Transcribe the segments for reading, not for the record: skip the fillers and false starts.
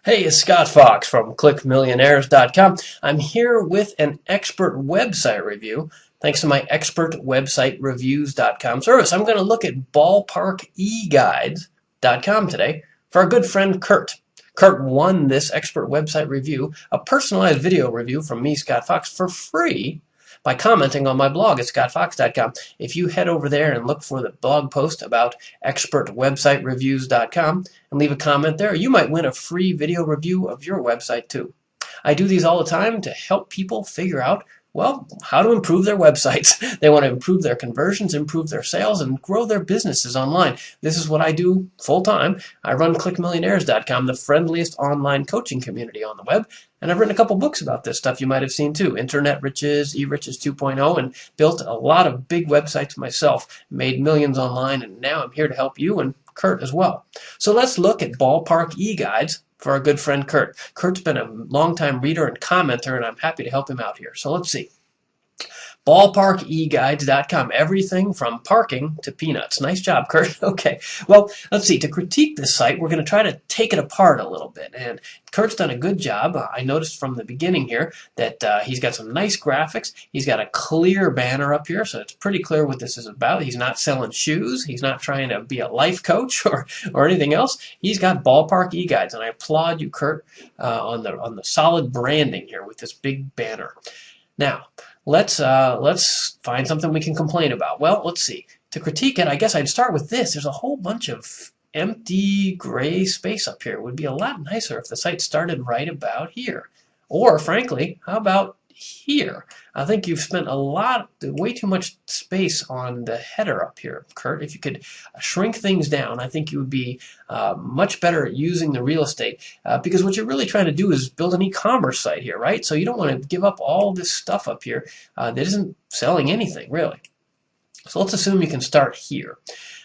Hey, it's Scott Fox from ClickMillionaires.com. I'm here with an expert website review. Thanks to my expert website reviews.com service, I'm going to look at ballparkeguides.com today for our good friend Kurt. Kurt won this expert website review, a personalized video review from me, Scott Fox, for free by commenting on my blog at scottfox.com. If you head over there and look for the blog post about expertwebsitereviews.com and leave a comment there, you might win a free video review of your website too. I do these all the time to help people figure out, well, how to improve their websites. They want to improve their conversions, improve their sales, and grow their businesses online. This is what I do full time. I run ClickMillionaires.com, the friendliest online coaching community on the web, and I've written a couple books about this stuff you might have seen too. Internet Riches, eRiches 2.0, and built a lot of big websites myself, made millions online, and now I'm here to help you and Kurt as well. So let's look at Ballpark eGuides for our good friend Kurt. Kurt's been a longtime reader and commenter, and I'm happy to help him out here. So let's see. Ballparkeguides.com. Everything from parking to peanuts. Nice job, Kurt. Okay. Well, let's see. To critique this site, we're going to try to take it apart a little bit. And Kurt's done a good job. I noticed from the beginning here that he's got some nice graphics. He's got a clear banner up here, so it's pretty clear what this is about. He's not selling shoes. He's not trying to be a life coach or anything else. He's got Ballpark eGuides, and I applaud you, Kurt, on the solid branding here with this big banner. Now, let's find something we can complain about. Well, let's see. To critique it, I guess I'd start with this. There's a whole bunch of empty gray space up here. It would be a lot nicer if the site started right about here. Or, frankly, how about here? I think you've spent way too much space on the header up here, Kurt. If you could shrink things down, I think you would be much better at using the real estate because what you're really trying to do is build an e-commerce site here, right? So you don't want to give up all this stuff up here that isn't selling anything, really. So let's assume you can start here.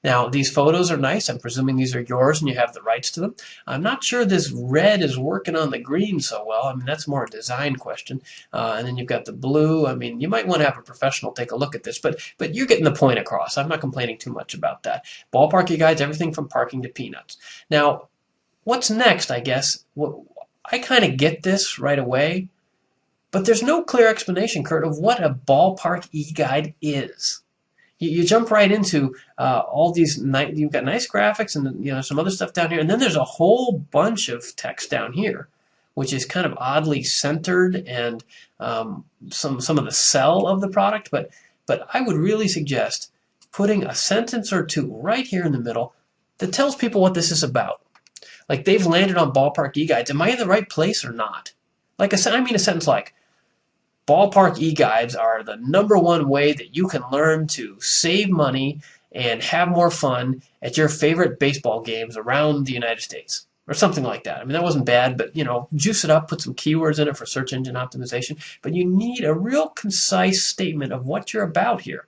Now, these photos are nice. I'm presuming these are yours and you have the rights to them. I'm not sure this red is working on the green so well. I mean, that's more a design question. And then you've got the blue. I mean, you might want to have a professional take a look at this, but you're getting the point across. I'm not complaining too much about that. Ballpark eGuides, everything from parking to peanuts. Now, what's next, I guess? Well, I kind of get this right away, but there's no clear explanation, Kurt, of what a ballpark eGuide is. You jump right into all these you've got nice graphics and some other stuff down here, and then there's a whole bunch of text down here, which is kind of oddly centered and some of the sell of the product. But I would really suggest putting a sentence or two right here in the middle that tells people what this is about. Like they've landed on Ballpark eGuides. Am I in the right place or not? Like a sentence like, Ballpark eGuides are the #1 way that you can learn to save money and have more fun at your favorite baseball games around the United States, or something like that. I mean, that wasn't bad, but juice it up, put some keywords in it for search engine optimization. But you need a real concise statement of what you're about here.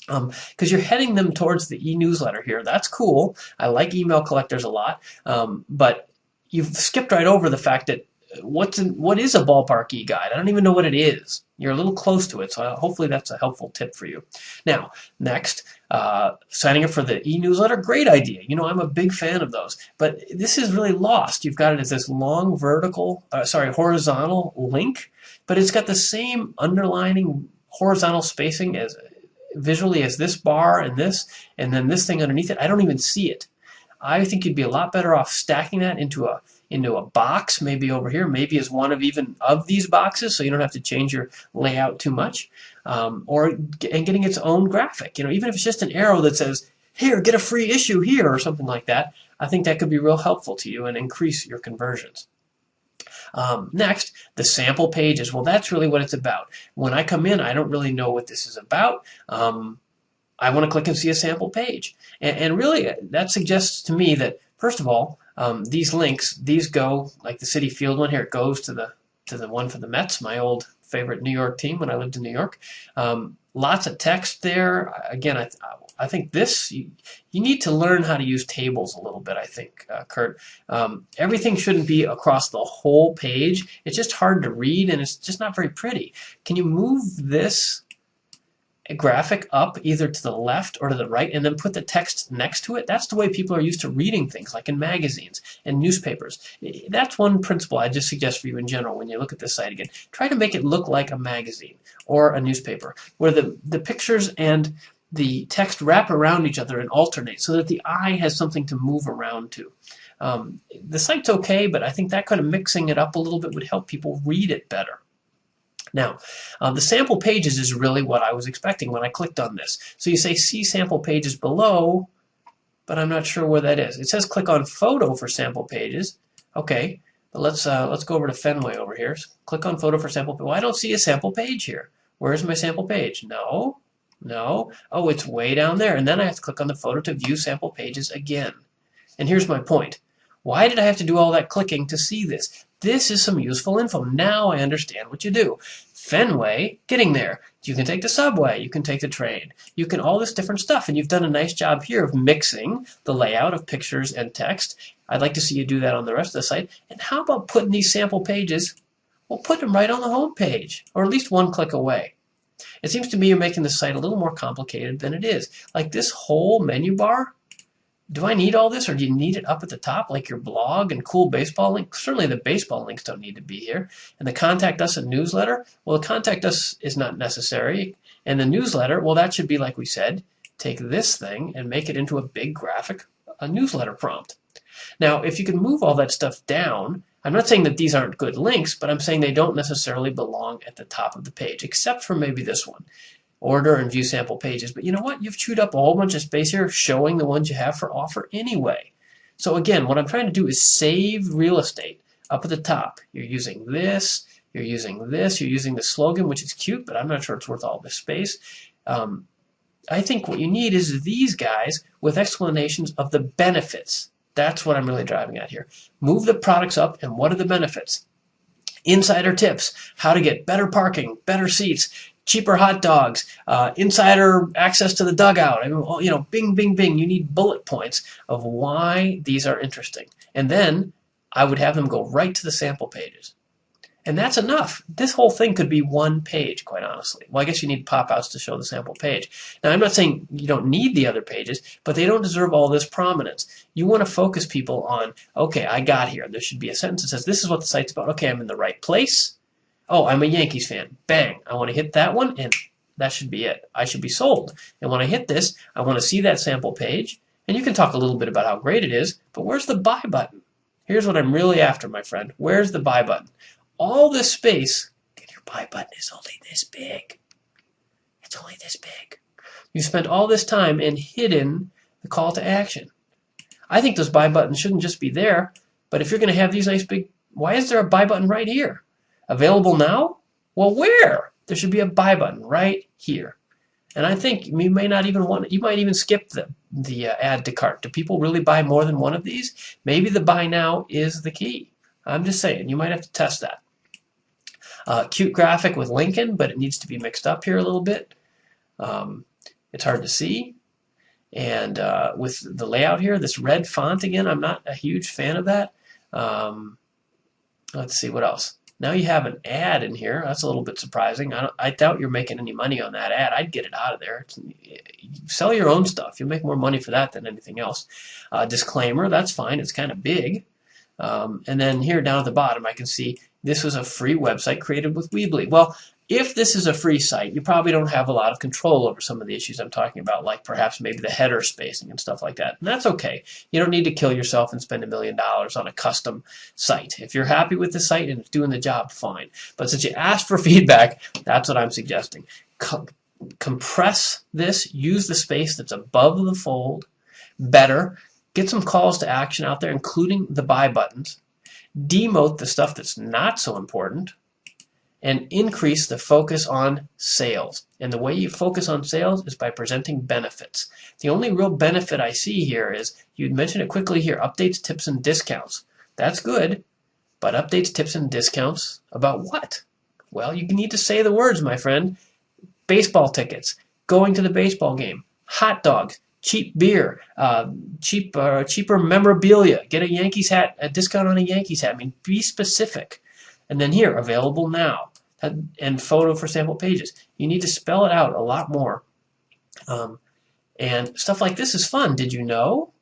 Because you're heading them towards the e-newsletter here. That's cool. I like email collectors a lot, but you've skipped right over the fact that what is a Ballpark eGuide? I don't even know what it is. You're a little close to it, so hopefully that's a helpful tip for you. Now, next, signing up for the e-newsletter, great idea. I'm a big fan of those, but this is really lost. You've got it as this long horizontal link, but it's got the same underlining horizontal spacing as visually as this bar and then this thing underneath it. I don't even see it. I think you'd be a lot better off stacking that into a box, maybe over here, maybe as one of these boxes, so you don't have to change your layout too much, and getting its own graphic. Even if it's just an arrow that says, "Here, get a free issue here," or something like that. I think that could be real helpful to you and increase your conversions. Next, the sample pages. Well, that's really what it's about. When I come in, I don't really know what this is about. I want to click and see a sample page. And really, that suggests to me that, first of all, these links, these go, like the Citi Field one here, it goes to the one for the Mets, my old favorite New York team when I lived in New York. Lots of text there. Again, I think this, you need to learn how to use tables a little bit, I think, Kurt. Everything shouldn't be across the whole page. It's just hard to read, and it's just not very pretty. Can you move this a graphic up either to the left or to the right and then put the text next to it. That's the way people are used to reading things, like in magazines and newspapers. That's one principle I just suggest for you in general when you look at this site again. Try to make it look like a magazine or a newspaper, where the pictures and the text wrap around each other and alternate so that the eye has something to move around to. The site's okay, but I think that kind of mixing it up a little bit would help people read it better. Now, the sample pages is really what I was expecting when I clicked on this. So you say see sample pages below, but I'm not sure where that is. It says click on photo for sample pages. Okay, but let's go over to Fenway over here. So click on photo for sample page. Well, I don't see a sample page here. Where's my sample page? No. Oh, it's way down there. And then I have to click on the photo to view sample pages again. And here's my point. Why did I have to do all that clicking to see this? This is some useful info. Now I understand what you do. Fenway, getting there. You can take the subway. You can take the train. You can all this different stuff. And you've done a nice job here of mixing the layout of pictures and text. I'd like to see you do that on the rest of the site. And how about putting these sample pages, well, put them right on the home page, or at least one click away. It seems to me you're making the site a little more complicated than it is. Like this whole menu bar, do I need all this, or do you need it up at the top like your blog and cool baseball link? Certainly the baseball links don't need to be here. And the contact us and newsletter, well, the contact us is not necessary. And the newsletter, well, that should be, like we said, take this thing and make it into a big graphic, a newsletter prompt. Now, if you can move all that stuff down, I'm not saying that these aren't good links, but I'm saying they don't necessarily belong at the top of the page, except for maybe this one. Order and view sample pages. But you know what? You've chewed up a whole bunch of space here showing the ones you have for offer anyway. So again, what I'm trying to do is save real estate up at the top. You're using this, you're using this, you're using the slogan, which is cute, but I'm not sure it's worth all this space. I think what you need is these guys with explanations of the benefits. That's what I'm really driving at here. Move the products up, and what are the benefits? Insider tips, how to get better parking, better seats, cheaper hot dogs, insider access to the dugout. I mean, you know, bing, bing, bing. You need bullet points of why these are interesting. And then I would have them go right to the sample pages. And that's enough. This whole thing could be one page, quite honestly. Well, I guess you need pop-outs to show the sample page. Now, I'm not saying you don't need the other pages, but they don't deserve all this prominence. You want to focus people on, okay, I got here. There should be a sentence that says, this is what the site's about. Okay, I'm in the right place. Oh, I'm a Yankees fan. Bang. I want to hit that one, and that should be it. I should be sold. And when I hit this, I want to see that sample page. And you can talk a little bit about how great it is, but where's the buy button? Here's what I'm really after, my friend. Where's the buy button? All this space, and your buy button is only this big. It's only this big. You spent all this time and hidden the call to action. I think those buy buttons shouldn't just be there, but if you're going to have these nice big, why is there a buy button right here? Available now? Well, where? There should be a buy button right here. And I think you may not even want, you might even skip the add to cart. Do people really buy more than one of these? Maybe the buy now is the key. I'm just saying, you might have to test that. Cute graphic with Lincoln, but it needs to be mixed up here a little bit. It's hard to see. And with the layout here, this red font again, I'm not a huge fan of that. Let's see, what else? Now you have an ad in here. That's a little bit surprising. I doubt you're making any money on that ad. I'd get it out of there. Sell your own stuff. You'll make more money for that than anything else. Disclaimer, that's fine. It's kind of big. And then here down at the bottom, I can see this was a free website created with Weebly. Well, if this is a free site, you probably don't have a lot of control over some of the issues I'm talking about, like perhaps maybe the header spacing and stuff like that. And that's okay. You don't need to kill yourself and spend $1 million on a custom site. If you're happy with the site and it's doing the job, fine. But since you asked for feedback, that's what I'm suggesting. Compress this. Use the space that's above the fold better. Get some calls to action out there, including the buy buttons. Demote the stuff that's not so important. And increase the focus on sales. And the way you focus on sales is by presenting benefits. The only real benefit I see here is, you'd mention it quickly here, updates, tips, and discounts. That's good, but updates, tips, and discounts about what? Well, you need to say the words, my friend. Baseball tickets, going to the baseball game, hot dogs, cheap beer, cheaper memorabilia, get a Yankees hat, a discount on a Yankees hat. I mean, be specific. And then here, available now. and photo for sample pages. You need to spell it out a lot more. And stuff like this is fun. Did you know?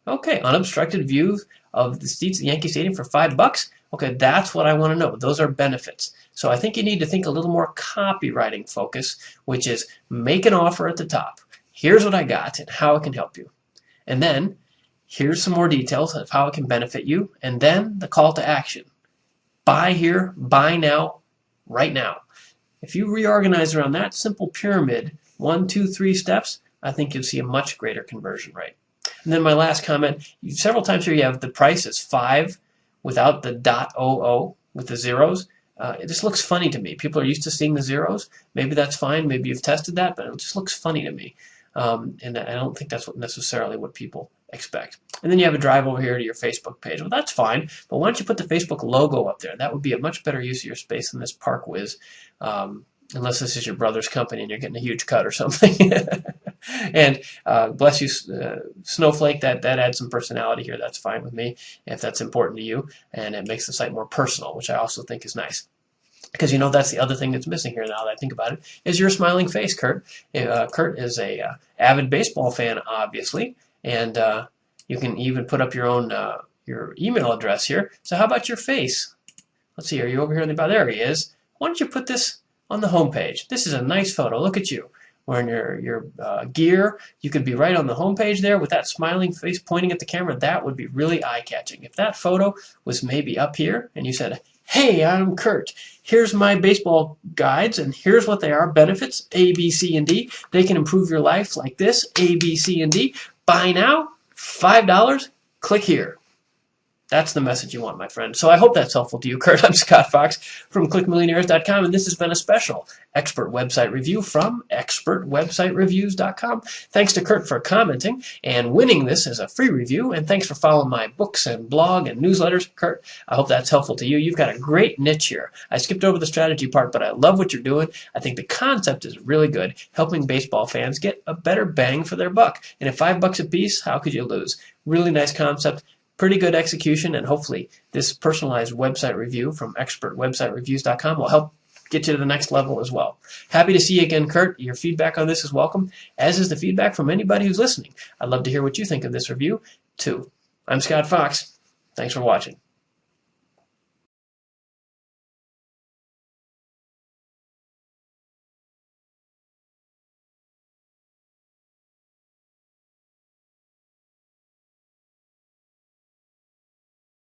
Okay, unobstructed view of the seats at Yankee Stadium for $5. Okay, that's what I want to know. Those are benefits. So I think you need to think a little more copywriting focus, which is make an offer at the top. Here's what I got and how it can help you. And then here's some more details of how it can benefit you. And then the call to action. Buy here, buy now, right now. If you reorganize around that simple pyramid, 1, 2, 3 steps, I think you'll see a much greater conversion rate. And then my last comment, several times here you have the price is 5 without the .00 with the zeros. It just looks funny to me. People are used to seeing the zeros. Maybe that's fine. Maybe you've tested that, but it just looks funny to me. And I don't think that's necessarily what people expect. And then you have a drive over here to your Facebook page. Well, that's fine, but why don't you put the Facebook logo up there? That would be a much better use of your space than this ParkWiz, unless this is your brother's company and you're getting a huge cut or something. And bless you, Snowflake, that adds some personality here. That's fine with me if that's important to you, and it makes the site more personal, which I also think is nice. Because, you know, that's the other thing that's missing here now that I think about it, is your smiling face, Kurt. Kurt is a avid baseball fan, obviously, and you can even put up your own your email address here. So how about your face? Let's see, are you over here in the there he is. Why don't you put this on the home page? This is a nice photo. Look at you wearing your gear. You could be right on the home page there with that smiling face pointing at the camera. That would be really eye-catching. If that photo was maybe up here and you said, hey, I'm Kurt. Here's my baseball guides, and here's what they are. Benefits, A, B, C, and D. They can improve your life like this, A, B, C, and D. Buy now, $5. Click here. That's the message you want, my friend. So I hope that's helpful to you, Kurt. I'm Scott Fox from ClickMillionaires.com, and this has been a special expert website review from ExpertWebsiteReviews.com. Thanks to Kurt for commenting and winning this as a free review, and thanks for following my books and blog and newsletters, Kurt. I hope that's helpful to you. You've got a great niche here. I skipped over the strategy part, but I love what you're doing. I think the concept is really good, helping baseball fans get a better bang for their buck. And at $5 a piece, how could you lose? Really nice concept. Pretty good execution, and hopefully this personalized website review from ExpertWebsiteReviews.com will help get you to the next level as well. Happy to see you again, Kurt. Your feedback on this is welcome, as is the feedback from anybody who's listening. I'd love to hear what you think of this review, too. I'm Scott Fox. Thanks for watching.